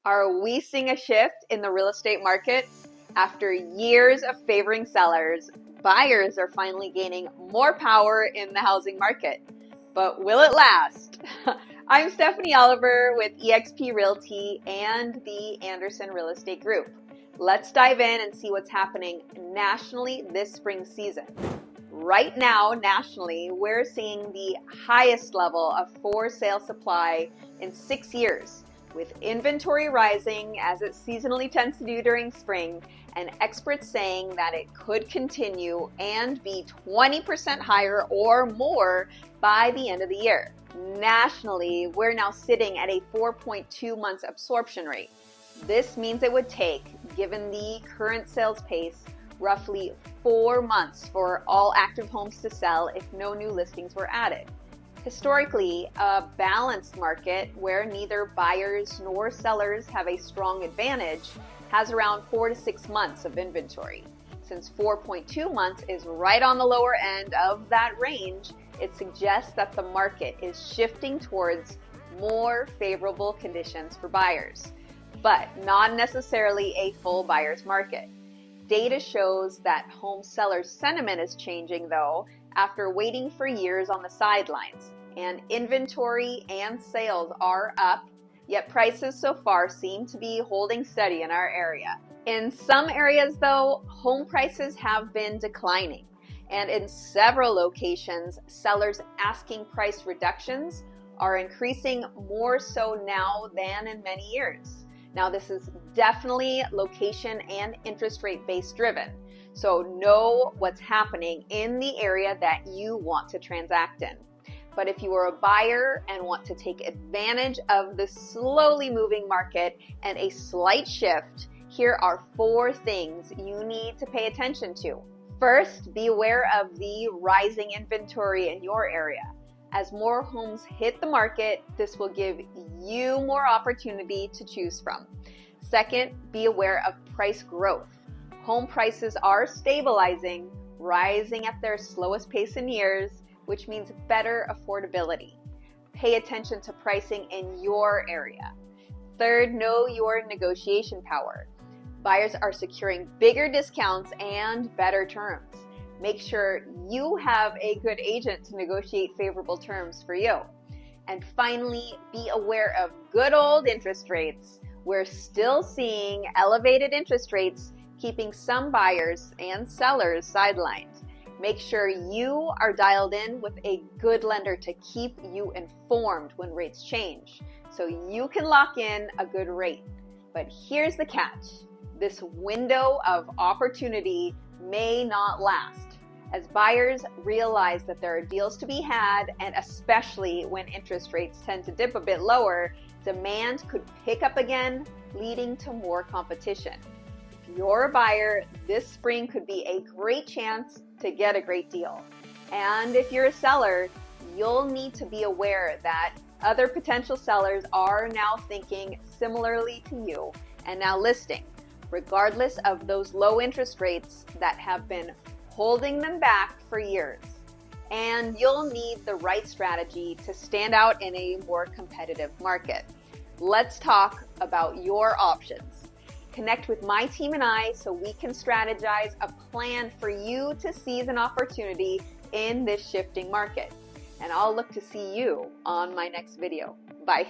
Are we seeing a shift in the real estate market? After years of favoring sellers, buyers are finally gaining more power in the housing market. But will it last? I'm Stephanie Oliver with eXp Realty and the Anderson Real Estate Group. Let's dive in and see what's happening nationally this spring season. Right now, nationally, we're seeing the highest level of for sale supply in 6 years, with inventory rising as it seasonally tends to do during spring, and experts saying that it could continue and be 20% higher or more by the end of the year. Nationally, we're now sitting at a 4.2 months absorption rate. This means it would take, given the current sales pace, roughly 4 months for all active homes to sell if no new listings were added. Historically, a balanced market where neither buyers nor sellers have a strong advantage has around 4 to 6 months of inventory. Since 4.2 months is right on the lower end of that range, it suggests that the market is shifting towards more favorable conditions for buyers, but not necessarily a full buyer's market. Data shows that home sellers' sentiment is changing, though, after waiting for years on the sidelines, and inventory and sales are up, yet prices so far seem to be holding steady in our area. In some areas, though, home prices have been declining, and in several locations, sellers asking price reductions are increasing more so now than in many years. Now, this is definitely location and interest rate based driven. So know what's happening in the area that you want to transact in. But if you are a buyer and want to take advantage of the slowly moving market and a slight shift, here are 4 things you need to pay attention to. First, be aware of the rising inventory in your area. As more homes hit the market, this will give you more opportunity to choose from. Second, be aware of price growth. Home prices are stabilizing, rising at their slowest pace in years, which means better affordability. Pay attention to pricing in your area. Third, know your negotiation power. Buyers are securing bigger discounts and better terms. Make sure you have a good agent to negotiate favorable terms for you. And finally, be aware of good old interest rates. We're still seeing elevated interest rates, keeping some buyers and sellers sidelined. Make sure you are dialed in with a good lender to keep you informed when rates change, so you can lock in a good rate. But here's the catch. This window of opportunity may not last, as buyers realize that there are deals to be had, and especially when interest rates tend to dip a bit lower, demand could pick up again, leading to more competition. If you're a buyer, this spring could be a great chance to get a great deal. And if you're a seller, you'll need to be aware that other potential sellers are now thinking similarly to you and now listing, regardless of those low interest rates that have been holding them back for years. And you'll need the right strategy to stand out in a more competitive market. Let's talk about your options. Connect with my team and I so we can strategize a plan for you to seize an opportunity in this shifting market. And I'll look to see you on my next video. Bye.